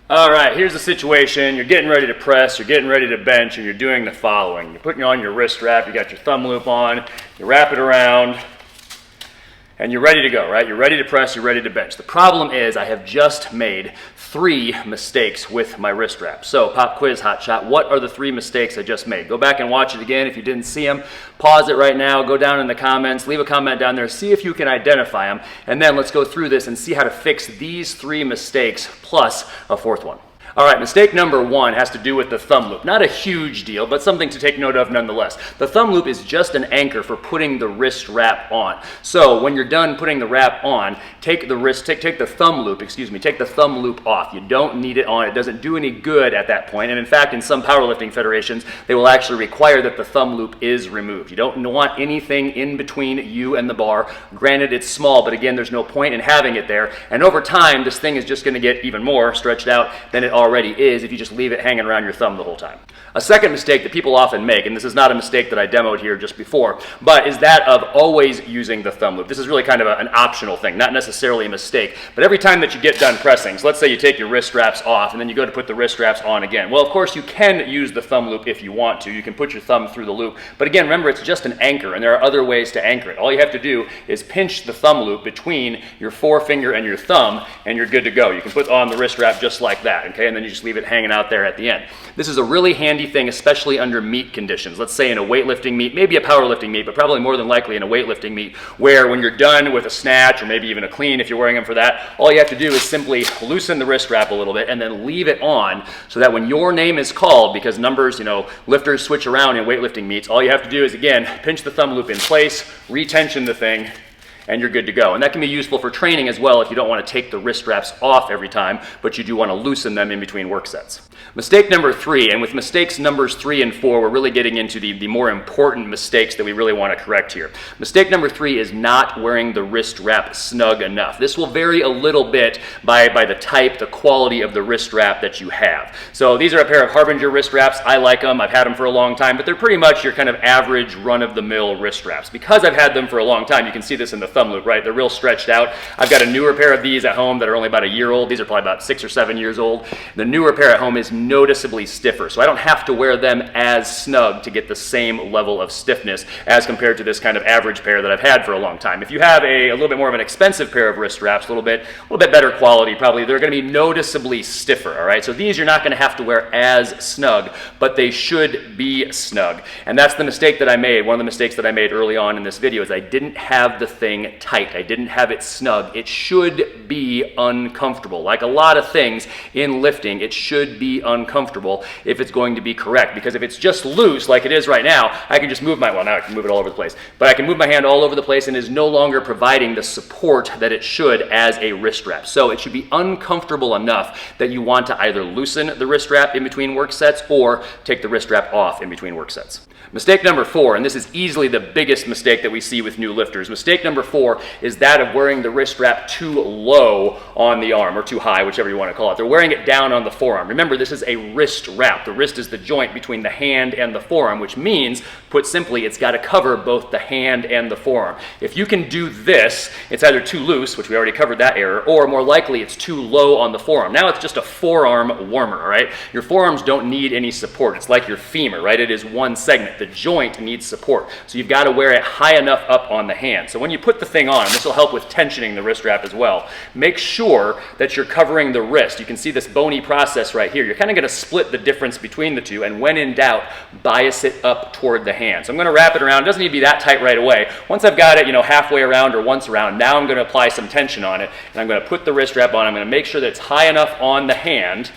All right, here's the situation. You're getting ready to press, you're getting ready to bench, and you're doing the following. You're putting on your wrist wrap, you got your thumb loop on, you wrap it around, and you're ready to go, right? You're ready to press, you're ready to bench. The problem is I have just made 3 mistakes with my wrist wrap. So pop quiz, hot shot, what are the 3 mistakes I just made? Go back and watch it again if you didn't see them. Pause it right now, go down in the comments, leave a comment down there, see if you can identify them, and then let's go through this and see how to fix these 3 mistakes plus a 4th one. All right, mistake number 1 has to do with the thumb loop. Not a huge deal, but something to take note of nonetheless. The thumb loop is just an anchor for putting the wrist wrap on. So when you're done putting the wrap on, take the thumb loop off. You don't need it on. It doesn't do any good at that point. And in fact, in some powerlifting federations, they will actually require that the thumb loop is removed. You don't want anything in between you and the bar. Granted, it's small, but again, there's no point in having it there. And over time, this thing is just going to get even more stretched out than it already is if you just leave it hanging around your thumb the whole time. A second mistake that people often make, and this is not a mistake that I demoed here just before, but is that of always using the thumb loop. This is really kind of an optional thing, not necessarily a mistake, but every time that you get done pressing, so let's say you take your wrist straps off and then you go to put the wrist straps on again. Well, of course, you can use the thumb loop if you want to. You can put your thumb through the loop, but again, remember, it's just an anchor, and there are other ways to anchor it. All you have to do is pinch the thumb loop between your forefinger and your thumb, and you're good to go. You can put on the wrist strap just like that, okay, and then you just leave it hanging out there at the end. This is a really handy thing, especially under meet conditions. Let's say in a weightlifting meet, maybe a powerlifting meet, but probably more than likely in a weightlifting meet, where when you're done with a snatch or maybe even a clean if you're wearing them for that, all you have to do is simply loosen the wrist wrap a little bit and then leave it on so that when your name is called, because numbers, lifters switch around in weightlifting meets, all you have to do is, again, pinch the thumb loop in place, retension the thing, and you're good to go. And that can be useful for training as well if you don't want to take the wrist straps off every time, but you do want to loosen them in between work sets. Mistake number 3, and with mistakes numbers 3 and 4, we're really getting into the more important mistakes that we really want to correct here. Mistake number 3 is not wearing the wrist wrap snug enough. This will vary a little bit by the type, the quality of the wrist wrap that you have. So these are a pair of Harbinger wrist wraps. I like them. I've had them for a long time, but they're pretty much your kind of average run-of-the-mill wrist wraps. Because I've had them for a long time, you can see this in the thumb loop, right? They're real stretched out. I've got a newer pair of these at home that are only about a year old. These are probably about 6 or 7 years old. The newer pair at home is noticeably stiffer, so I don't have to wear them as snug to get the same level of stiffness as compared to this kind of average pair that I've had for a long time. If you have a little bit more of an expensive pair of wrist wraps, a little bit better quality, probably they're going to be noticeably stiffer. All right, so these you're not going to have to wear as snug, but they should be snug, and that's the mistake that I made. One of the mistakes that I made early on in this video is I didn't have the thing tight. I didn't have it snug. It should be uncomfortable. Like a lot of things in lifting, it should be uncomfortable if it's going to be correct, because if it's just loose like it is right now, I can just move now I can move it all over the place, but I can move my hand all over the place and is no longer providing the support that it should as a wrist wrap. So it should be uncomfortable enough that you want to either loosen the wrist wrap in between work sets or take the wrist wrap off in between work sets. Mistake number 4, and this is easily the biggest mistake that we see with new lifters. Mistake number 4 is that of wearing the wrist wrap too low on the arm, or too high, whichever you want to call it. They're wearing it down on the forearm. Remember, this is a wrist wrap. The wrist is the joint between the hand and the forearm, which means, put simply, it's got to cover both the hand and the forearm. If you can do this, it's either too loose, which we already covered that error, or more likely it's too low on the forearm. Now it's just a forearm warmer, all right? Your forearms don't need any support. It's like your femur, right? It is one segment. The joint needs support. So you've got to wear it high enough up on the hand. So when you put the thing on, this will help with tensioning the wrist wrap as well, make sure that you're covering the wrist. You can see this bony process right here. You're kind of going to split the difference between the two, and when in doubt, bias it up toward the hand. So I'm going to wrap it around. It doesn't need to be that tight right away. Once I've got it, halfway around or once around, now I'm going to apply some tension on it, and I'm going to put the wrist wrap on. I'm going to make sure that it's high enough on the hand.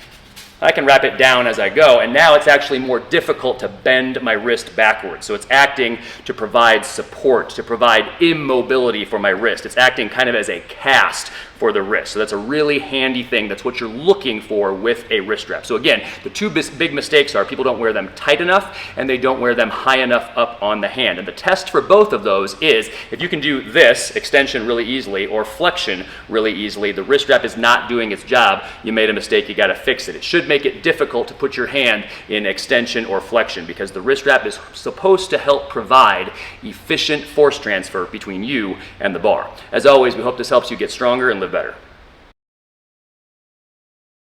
I can wrap it down as I go, and now it's actually more difficult to bend my wrist backwards. So it's acting to provide support, to provide immobility for my wrist. It's acting kind of as a cast for the wrist. So that's a really handy thing. That's what you're looking for with a wrist strap. So again, the two big mistakes are people don't wear them tight enough and they don't wear them high enough up on the hand. And the test for both of those is if you can do this, extension really easily, or flexion really easily, the wrist strap is not doing its job. You made a mistake, you got to fix it. It should make it difficult to put your hand in extension or flexion because the wrist strap is supposed to help provide efficient force transfer between you and the bar. As always, we hope this helps you get stronger and live better.